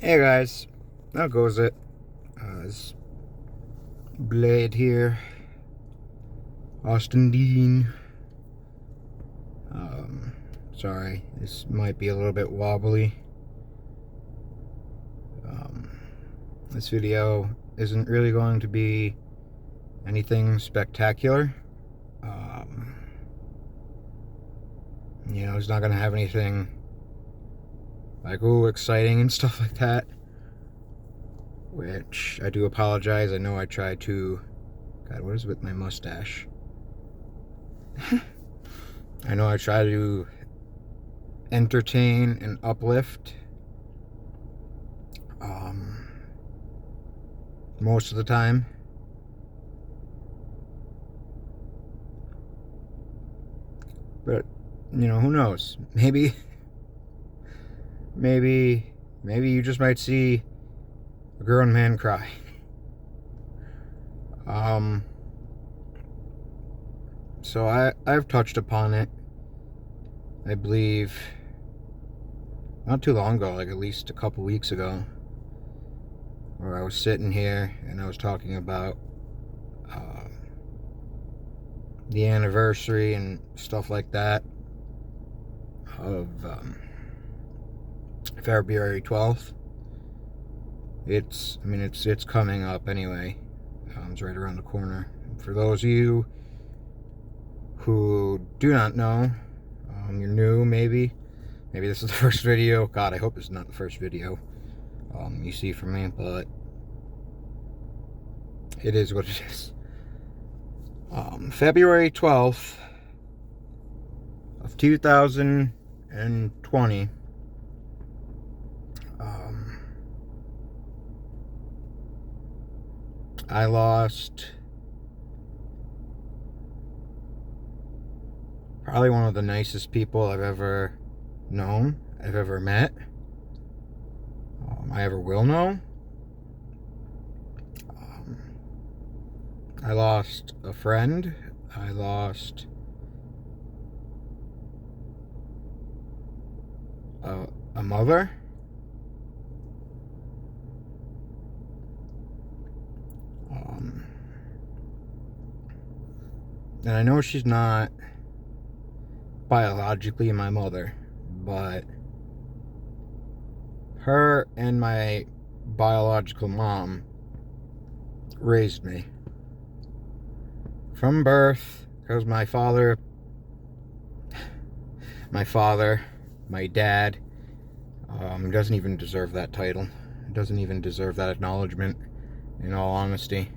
Hey guys, how goes it? It's Blade here, Austin Dean. Um, Sorry, this might be a little bit wobbly. Um, this video isn't really going to be anything spectacular. Um, it's not going to have anything like, ooh, exciting and stuff like that. Which I do apologize. I know I tried to. God, what is with my mustache? I know I try to entertain and uplift most of the time. But, who knows? Maybe, maybe you just might see a grown man cry. Um, so I've touched upon it, I believe, not too long ago, like at least a couple weeks ago, where I was sitting here and I was talking about the anniversary and stuff like that of February 12th. It's coming up anyway. It's right around the corner. For those of you who do not know, you're new maybe this is the first video. God, I hope it's not the first video you see from me, but it is what it is. February 12th of 2020, I lost probably one of the nicest people I've ever known, I've ever met, I ever will know. I lost a friend. I lost a mother. And I know she's not biologically my mother, but her and my biological mom raised me from birth, because my dad, doesn't even deserve that title. Doesn't even deserve that acknowledgement, in all honesty.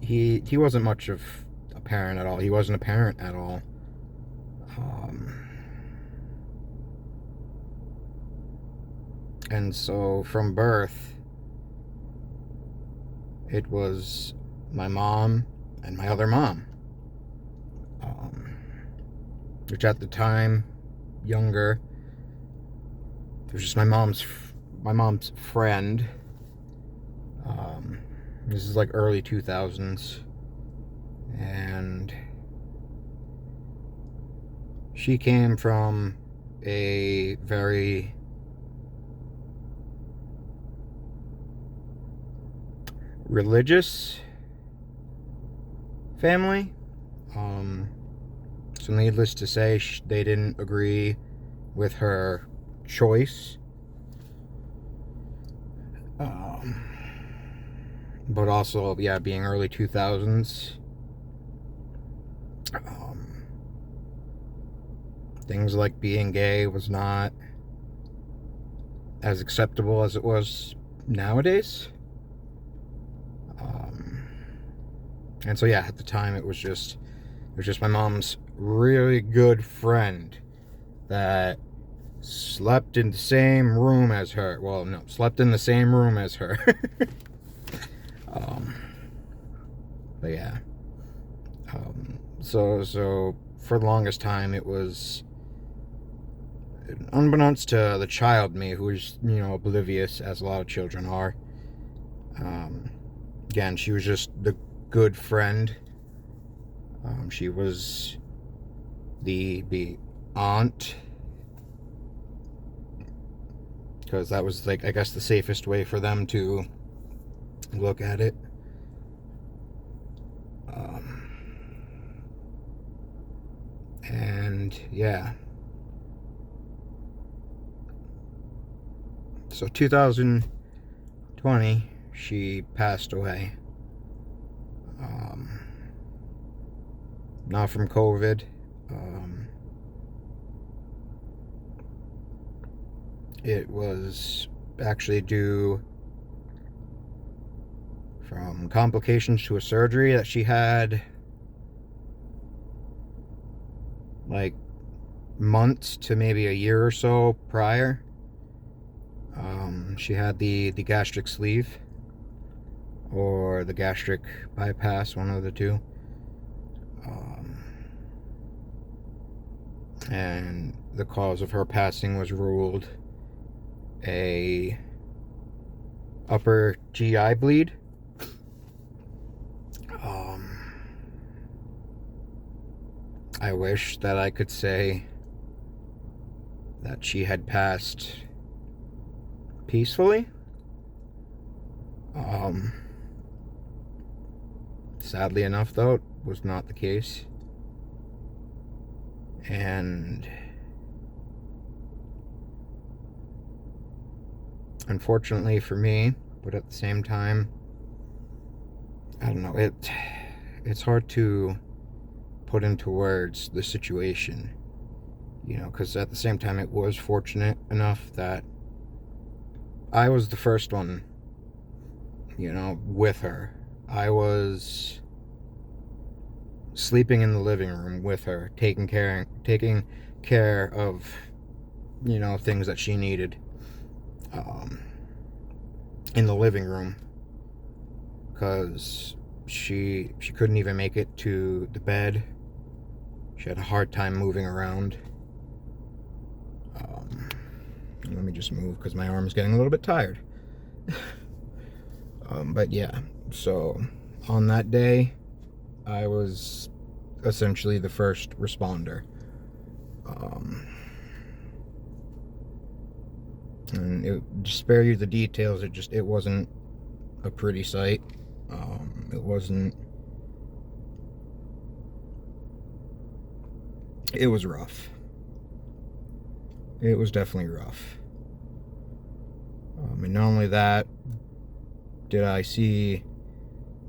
He wasn't much of a parent at all. He wasn't a parent at all. And so from birth, it was my mom and my other mom, which at the time, younger, it was just my mom's friend. This is like early 2000s, and she came from a very religious family. So needless to say, they didn't agree with her choice. But also, yeah, being early 2000s, things like being gay was not as acceptable as it was nowadays. And so, yeah, at the time, it was just my mom's really good friend that slept in the same room as her. Well, no, slept in the same room as her. But yeah. So for the longest time, it was unbeknownst to the child me, who was, oblivious, as a lot of children are. Again, she was just the good friend. She was the aunt because that was, like, I guess the safest way for them to look at it. And yeah, so 2020 she passed away. Not from COVID. It was actually due from complications to a surgery that she had, like, months to maybe a year or so prior. She had the gastric sleeve or the gastric bypass, one of the two. And the cause of her passing was ruled a upper GI bleed. I wish that I could say that she had passed peacefully. Sadly enough, though, it was not the case. And unfortunately for me, but at the same time, I don't know, it's hard to put into words the situation, you know, because at the same time it was fortunate enough that I was the first one, you know, with her. I was sleeping in the living room with her, taking care of, you know, things that she needed in the living room, because she couldn't even make it to the bed. She had a hard time moving around. Let me just move because my arm's getting a little bit tired. But yeah, so on that day, I was essentially the first responder. And to spare you the details, it wasn't a pretty sight. It was rough. It was definitely rough. And not only that, did I see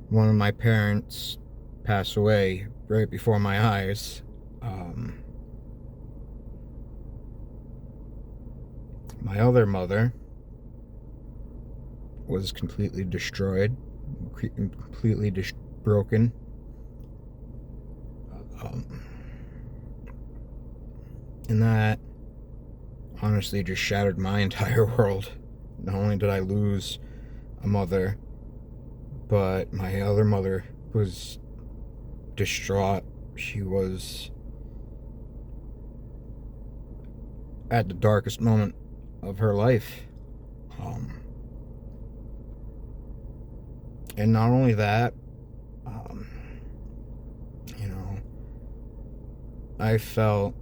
one of my parents pass away right before my eyes. My other mother was completely destroyed, completely broken. And that honestly just shattered my entire world. Not only did I lose a mother, but my other mother was distraught. She was at the darkest moment of her life. And not only that, you know, I felt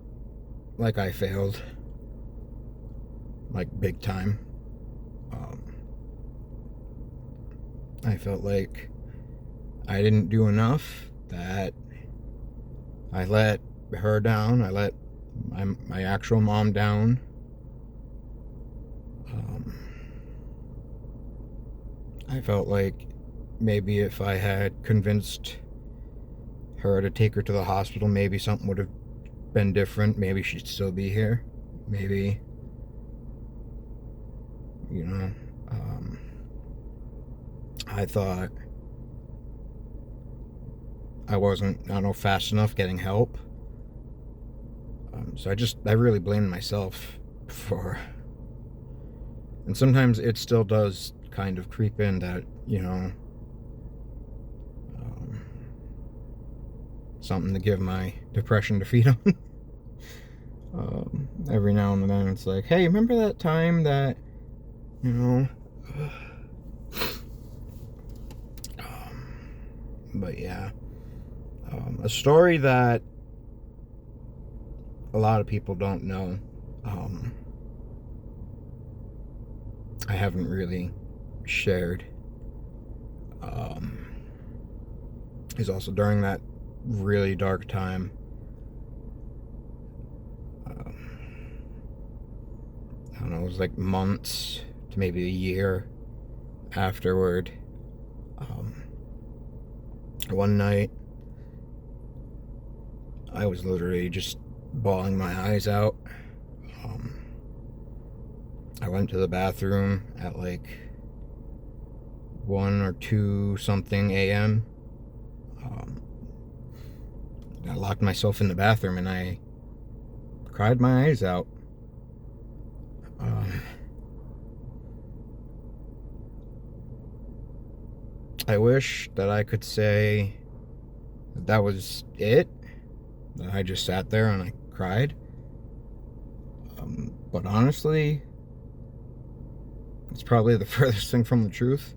like I failed, like big time. I felt like I didn't do enough, that I let her down, I let my actual mom down. I felt like maybe if I had convinced her to take her to the hospital, maybe something would have been different. Maybe she'd still be here. Maybe, you know, I thought I wasn't, I don't know, fast enough getting help. So I really blamed myself for, and sometimes it still does kind of creep in that, you know, something to give my depression to feed on. Every now and then it's like, hey, remember that time that, you know, but yeah, a story that a lot of people don't know. I haven't really shared. Is also during that really dark time. I don't know, it was like months to maybe a year afterward. One night, I was literally just bawling my eyes out. I went to the bathroom at like 1 or 2 something a.m. I locked myself in the bathroom and I cried my eyes out. I wish that I could say that was it, that I just sat there and I cried. But honestly, it's probably the furthest thing from the truth.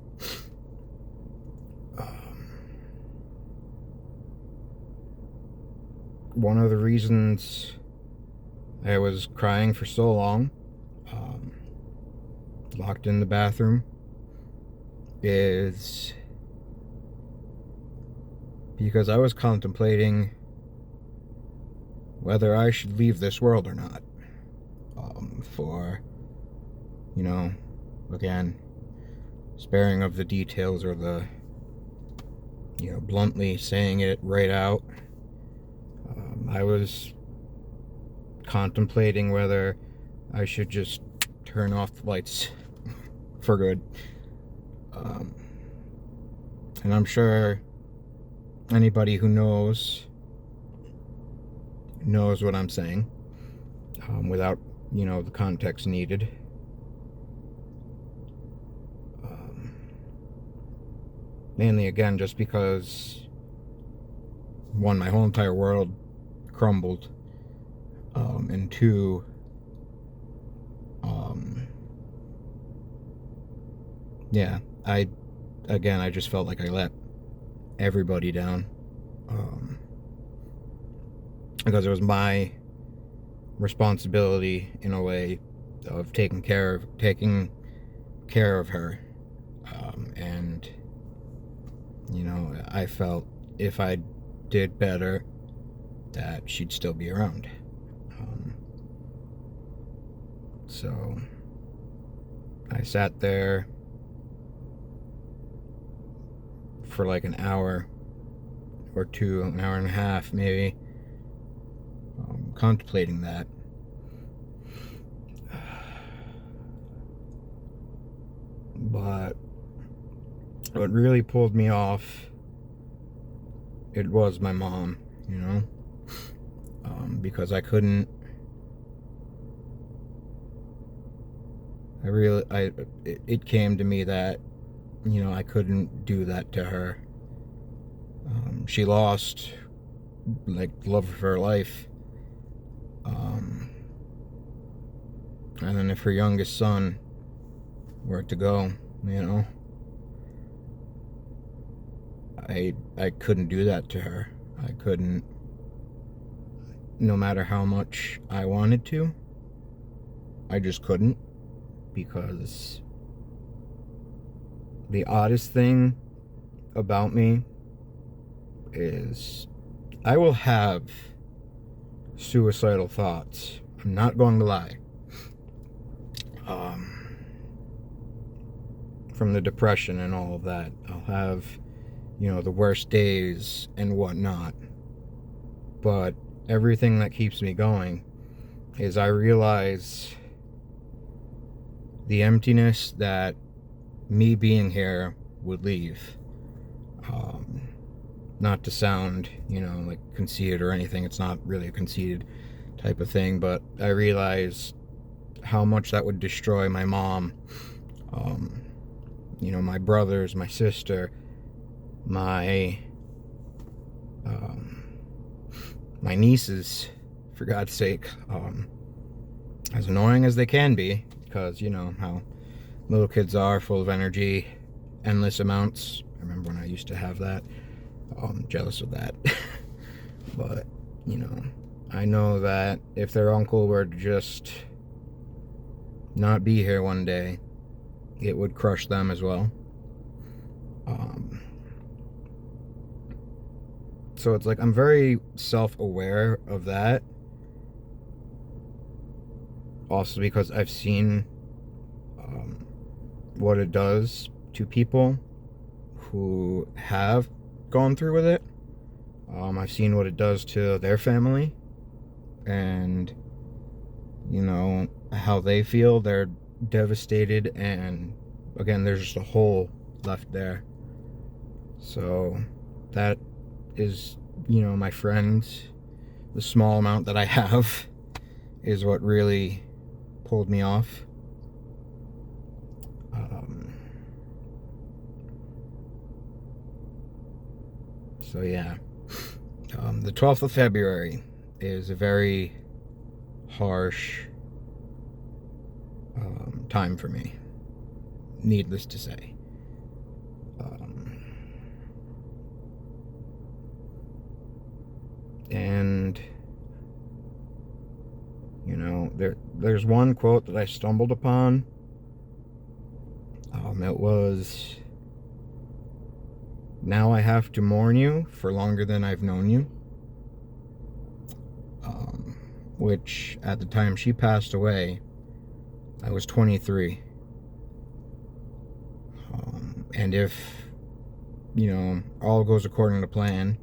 One of the reasons I was crying for so long, locked in the bathroom, is because I was contemplating whether I should leave this world or not. For, again, sparing of the details or the, bluntly saying it right out, I was contemplating whether I should just turn off the lights for good. And I'm sure anybody who knows what I'm saying, without, the context needed. Mainly, again, just because, one, my whole entire world crumbled, and two, yeah, I just felt like I let everybody down, because it was my responsibility, in a way, of taking care of her, and I felt if I did better, that she'd still be around. So I sat there for like an hour or two, an hour and a half maybe, contemplating that. But what really pulled me off, it was my mom, because I couldn't, it came to me that, I couldn't do that to her. She lost, like, the love of her life. And then if her youngest son were to go, I couldn't do that to her. I couldn't, no matter how much I wanted to, I just couldn't, because the oddest thing about me is I will have suicidal thoughts. I'm not going to lie. From the depression and all of that, I'll have, the worst days and whatnot. But everything that keeps me going is I realize the emptiness that me being here would leave. Not to sound, like conceited or anything. It's not really a conceited type of thing, but I realize how much that would destroy my mom, my brothers, my sister, my nieces, for God's sake, as annoying as they can be, because how little kids are, full of energy, endless amounts. I remember when I used to have that. I'm jealous of that. But I know that if their uncle were to just not be here one day, it would crush them as well. So it's like I'm very self-aware of that. Also because I've seen what it does to people who have gone through with it. I've seen what it does to their family, and you know how they feel. They're devastated, and again, there's just a hole left there. So that is, you know, my friends, the small amount that I have is what really pulled me off. So yeah, the 12th of February is a very harsh time for me, needless to say. And you know, there's one quote that I stumbled upon. It was, "Now I have to mourn you for longer than I've known you." Which, at the time she passed away, I was 23. And if, you know, all goes according to plan,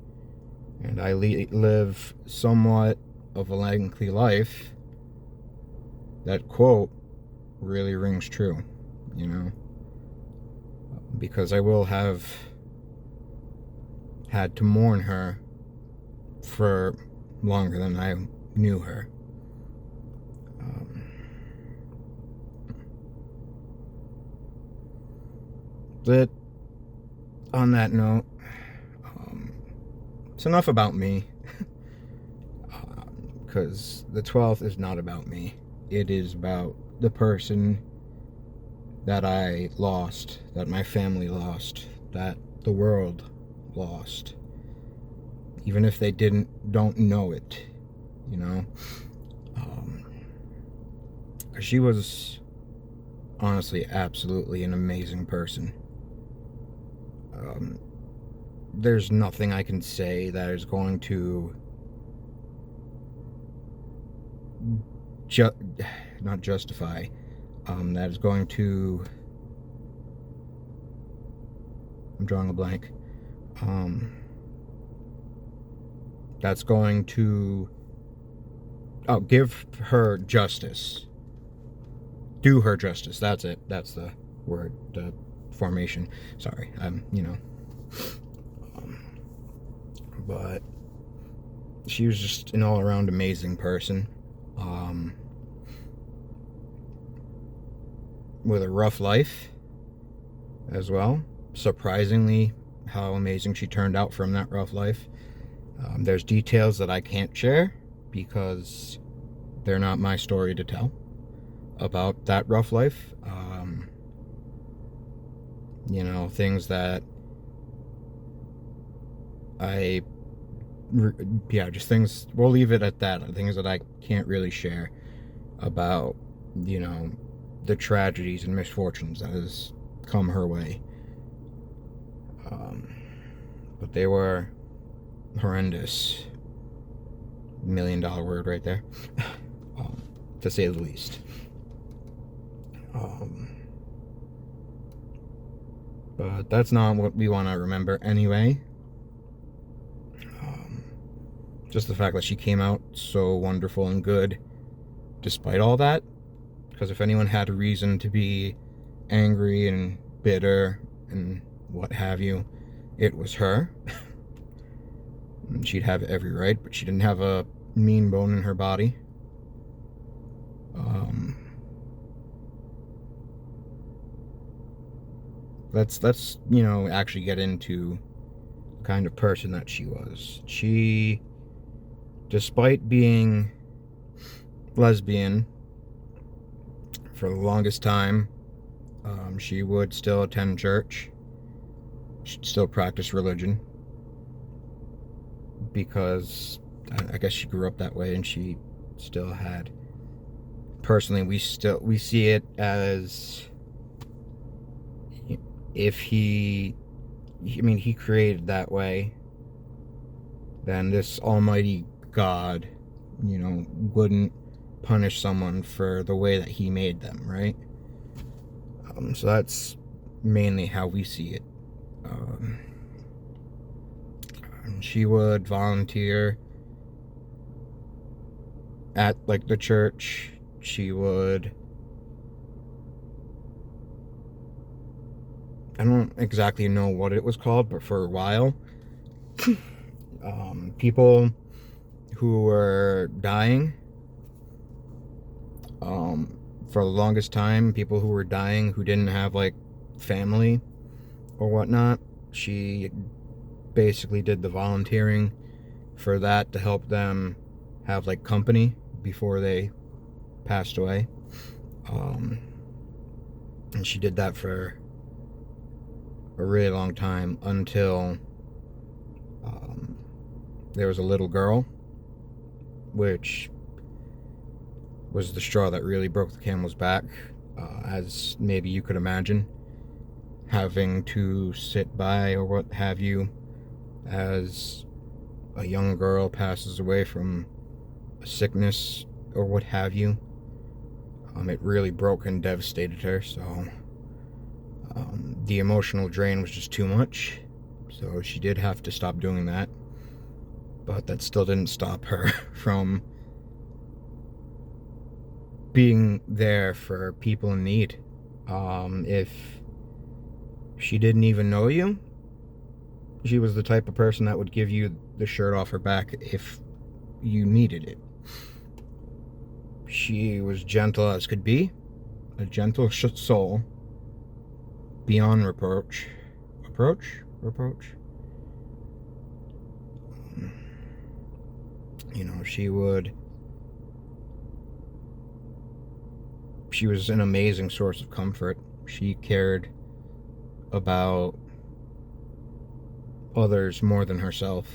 and I live somewhat of a lengthy life, that quote really rings true, you know? Because I will have had to mourn her for longer than I knew her. But on that note, it's enough about me. Because the 12th is not about me. It is about the person that I lost, that my family lost, that the world lost. Even if they don't know it, you know? 'Cause she was honestly absolutely an amazing person. There's nothing I can say that is going to not justify, that is going to, I'm drawing a blank, that's going to, give her justice, do her justice, that's it, that's the word, the formation, sorry, you know, but she was just an all-around amazing person, with a rough life as well. Surprisingly, how amazing she turned out from that rough life. There's details that I can't share because they're not my story to tell about that rough life. You know, things that just things, we'll leave it at that. Things that I can't really share about, you know, the tragedies and misfortunes that has come her way. But they were horrendous. $1 million word right there. To say the least. But that's not what we want to remember anyway. Just the fact that she came out so wonderful and good despite all that. Because if anyone had a reason to be angry and bitter and what have you, it was her. And she'd have every right, but she didn't have a mean bone in her body. Let's you know, actually get into the kind of person that she was. She, despite being lesbian for the longest time, she would still attend church. She'd still practice religion because I guess she grew up that way, and she still had. Personally, we see it as if he created that way, then this almighty God, wouldn't punish someone for the way that he made them, right? So that's mainly how we see it. And she would volunteer at like the church. She would, I don't exactly know what it was called, but for a while, people who were dying, for the longest time, people who were dying who didn't have like family or whatnot, she basically did the volunteering for that to help them have like company before they passed away. And she did that for a really long time until there was a little girl, which was the straw that really broke the camel's back, as maybe you could imagine, having to sit by or what have you as a young girl passes away from a sickness or what have you. It really broke and devastated her, so the emotional drain was just too much, so she did have to stop doing that. But that still didn't stop her from being there for people in need. If she didn't even know you, she was the type of person that would give you the shirt off her back if you needed it. She was gentle as could be, a gentle soul, beyond reproach. Reproach? She was an amazing source of comfort. She cared about others more than herself.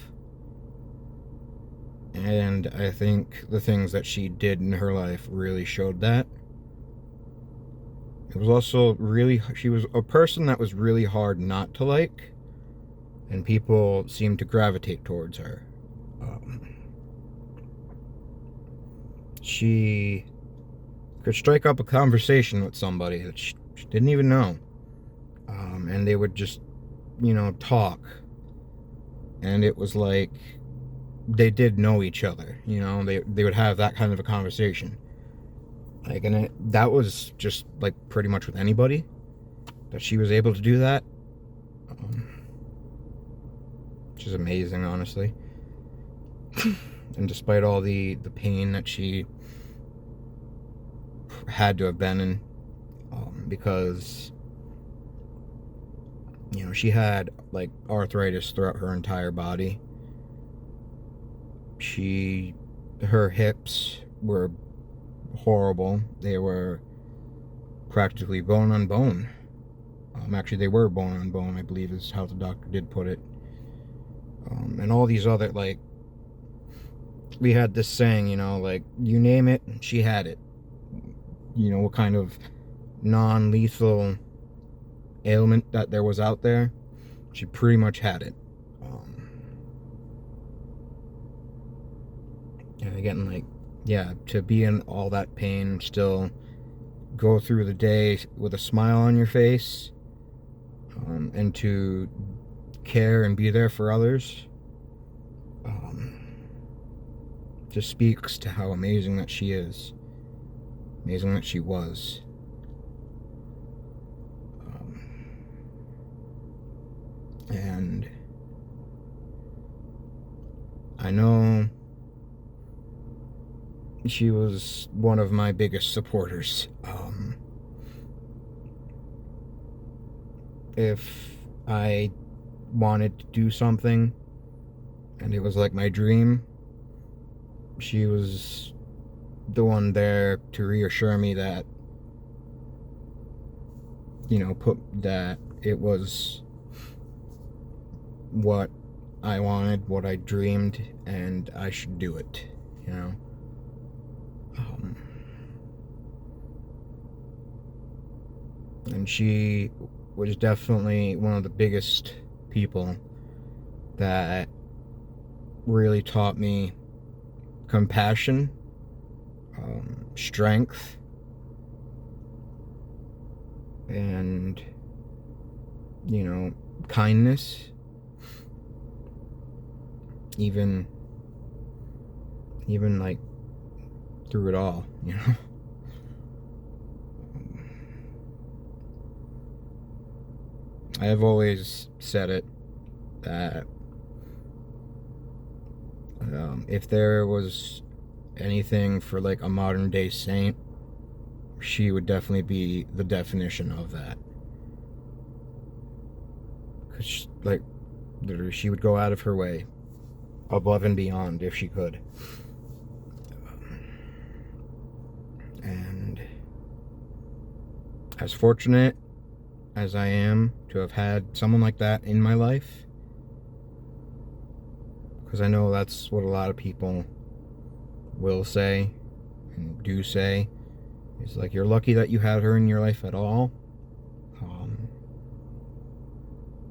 And I think the things that she did in her life really showed that. It was also she was a person that was really hard not to like, and people seemed to gravitate towards her. She could strike up a conversation with somebody that she didn't even know. And they would just, talk. And it was like they did know each other, they would have that kind of a conversation. Like, and that was just like pretty much with anybody that she was able to do that. Which is amazing, honestly. And despite all the pain that she had to have been in, because she had like arthritis throughout her entire body. Her hips were horrible. They were practically bone on bone. Actually, they were bone on bone, I believe is how the doctor did put it. And all these other, like, we had this saying, like, you name it, she had it. What kind of non-lethal ailment that there was out there, she pretty much had it. And again, like, yeah, to be in all that pain, still go through the day with a smile on your face, and to care and be there for others, just speaks to how amazing that she is, amazing that she was. And I know she was one of my biggest supporters. If I wanted to do something and it was like my dream, she was the one there to reassure me that, that it was what I wanted, what I dreamed, and I should do it, And she was definitely one of the biggest people that really taught me compassion, strength, and, you know, kindness. Even like through it all, you know. I have always said it that if there was anything for like a modern day saint, she would definitely be the definition of that. Because, like, literally, she would go out of her way, above and beyond, if she could. And as fortunate as I am to have had someone like that in my life, because I know that's what a lot of people will say and do say, is like, you're lucky that you had her in your life at all.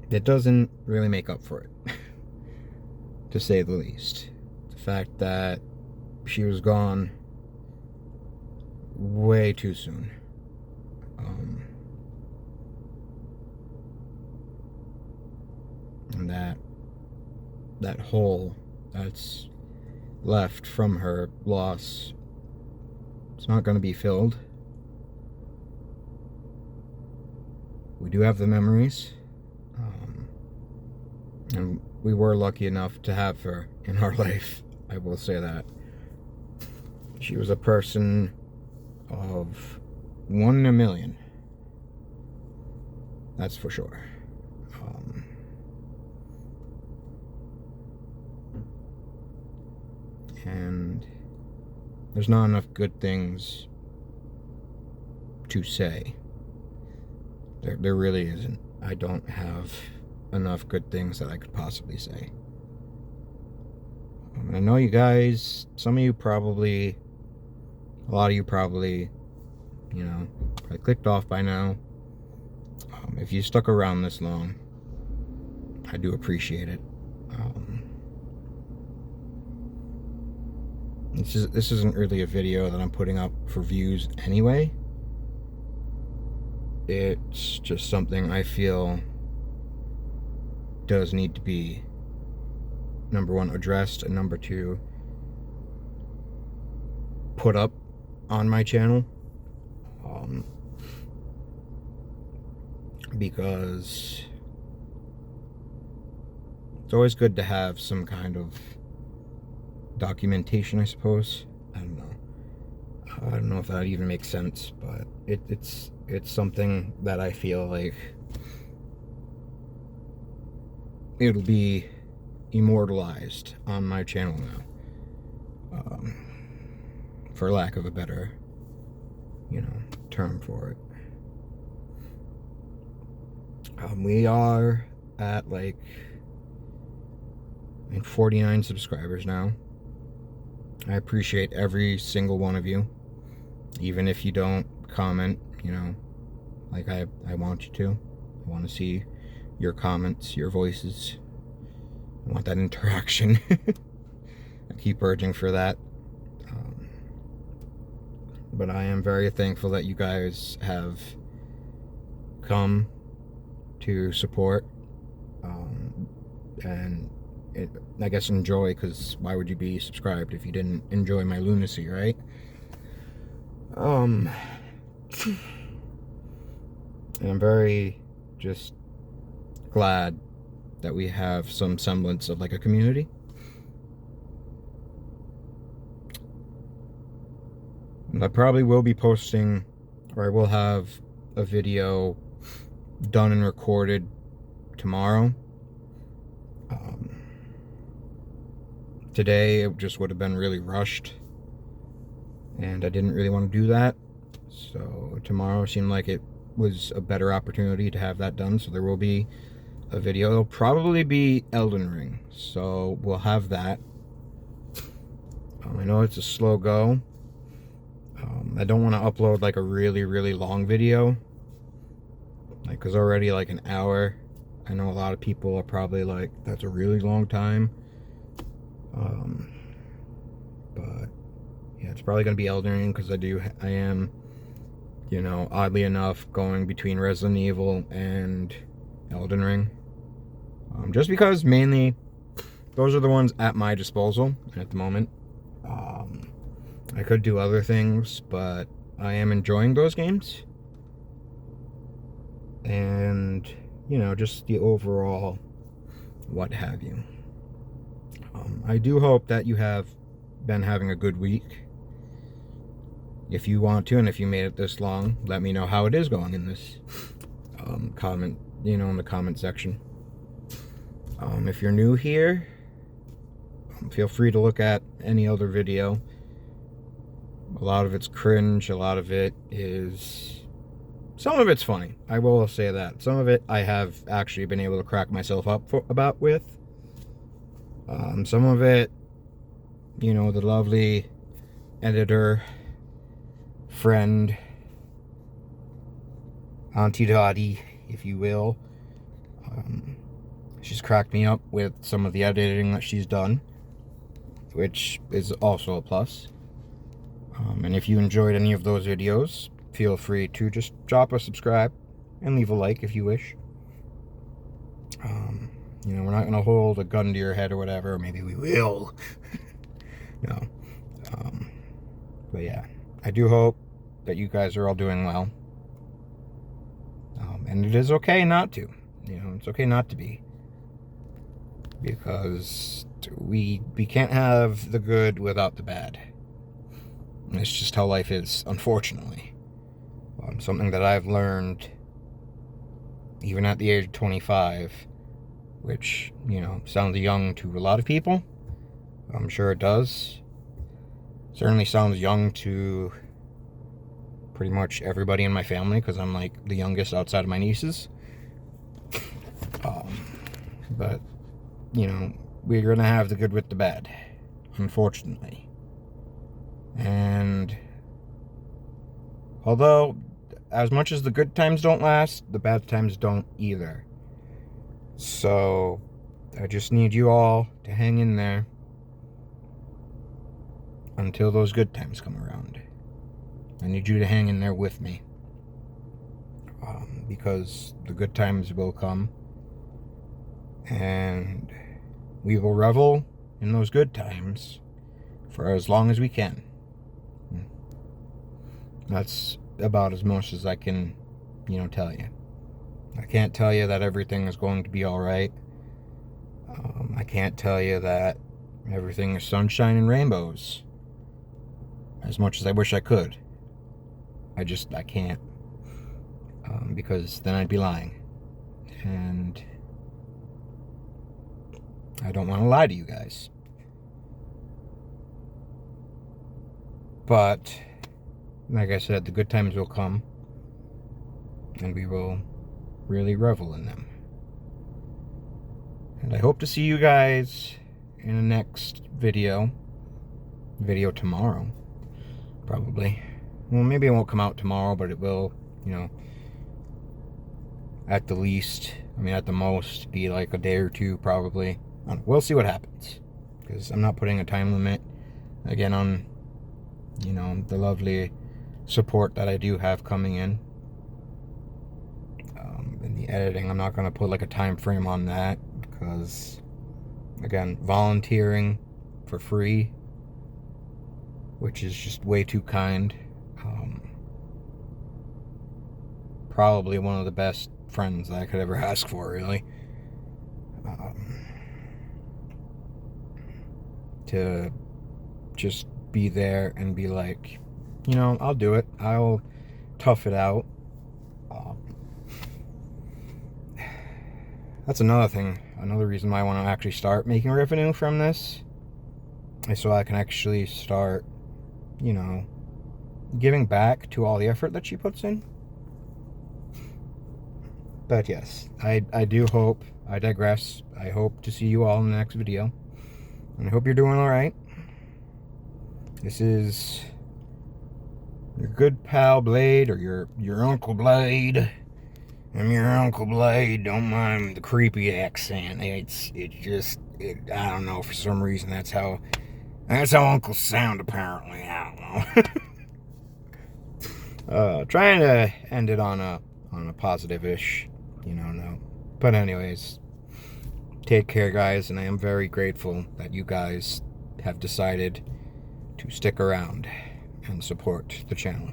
It doesn't really make up for it, to say the least. The fact that she was gone way too soon. And that hole that's left from her loss, it's not going to be filled. We do have the memories, and we were lucky enough to have her in our life. I will say that. She was a person of 1 in a million. That's for sure. And there's not enough good things to say. There really isn't. I don't have enough good things that I could possibly say. I know you guys, some of you probably, a lot of you probably, you know, probably clicked off by now. If you stuck around this long, I do appreciate it. This isn't really a video that I'm putting up for views anyway. It's just something I feel does need to be, number one, addressed, and number two, put up on my channel. Because it's always good to have some kind of documentation, I suppose. I don't know if that even makes sense, but it's something that I feel like it'll be immortalized on my channel now, for lack of a better, you know, term for it. We are at like 49 subscribers now. I appreciate every single one of you, even if you don't comment, you know, like I want you to. I want to see your comments, your voices. I want that interaction. I keep urging for that. But I am very thankful that you guys have come to support, and I guess enjoy, because why would you be subscribed if you didn't enjoy my lunacy, right? And I'm very just glad that we have some semblance of like a community. And I probably will be posting, or I will have a video done and recorded tomorrow. Today it just would have been really rushed, and I didn't really want to do that. So tomorrow seemed like it was a better opportunity to have that done. So there will be a video. It'll probably be Elden Ring, so we'll have that. I know it's a slow go. I don't want to upload like a really long video. Like, because already like an hour, I know a lot of people are probably like, that's a really long time. But yeah, it's probably going to be Elden Ring, because I am, you know, oddly enough, going between Resident Evil and Elden Ring. Just because mainly those are the ones at my disposal at the moment. I could do other things, but I am enjoying those games. And, you know, just the overall what have you. I do hope that you have been having a good week. If you want to, and if you made it this long, let me know how it is going in this comment, you know, in the comment section. If you're new here, feel free to look at any other video. A lot of it's cringe, a lot of it is... Some of it's funny, I will say that. Some of it I have actually been able to crack myself up with. Some of it, you know, the lovely editor, friend, Auntie Dottie, if you will, she's cracked me up with some of the editing that she's done, which is also a plus. And if you enjoyed any of those videos, feel free to just drop a subscribe and leave a like if you wish. You know, we're not going to hold a gun to your head or whatever, or maybe we will. No. But yeah, I do hope that you guys are all doing well. And it is okay not to. You know, it's okay not to be. Because we can't have the good without the bad. And it's just how life is, unfortunately. Something that I've learned even at the age of 25, which, you know, sounds young to a lot of people. I'm sure it does. Certainly sounds young to pretty much everybody in my family, because I'm like the youngest outside of my nieces. But, you know, we're going to have the good with the bad, unfortunately. And although, as much as the good times don't last, the bad times don't either. So, I just need you all to hang in there until those good times come around. I need you to hang in there with me. Because the good times will come. And we will revel in those good times for as long as we can. That's about as much as I can, you know, tell you. I can't tell you that everything is going to be all right. I can't tell you that everything is sunshine and rainbows. As much as I wish I could. I can't. Because then I'd be lying. And I don't want to lie to you guys. But, like I said, the good times will come. And we will really revel in them. And I hope to see you guys in the next video. Video tomorrow. Probably. Well, maybe it won't come out tomorrow, but it will, you know, at the least, I mean, at the most, be like a day or two, probably. We'll see what happens. Because I'm not putting a time limit, again, on, you know, the lovely support that I do have coming in. In the editing, I'm not going to put like a time frame on that. Because, again, volunteering for free, which is just way too kind. Probably one of the best friends that I could ever ask for, really. To just be there and be like, you know, I'll do it. I'll tough it out. That's another thing. Another reason why I want to actually start making revenue from this is so I can actually start, you know, giving back to all the effort that she puts in. But yes, I do hope, I digress, I hope to see you all in the next video. And I hope you're doing alright. This is your good pal Blade, or your Uncle Blade. I'm your Uncle Blade. Don't mind the creepy accent. I don't know. For some reason, that's how uncles sound. Apparently, I don't know. Trying to end it on a positive-ish, note. But anyways, take care, guys, and I am very grateful that you guys have decided to stick around and support the channel.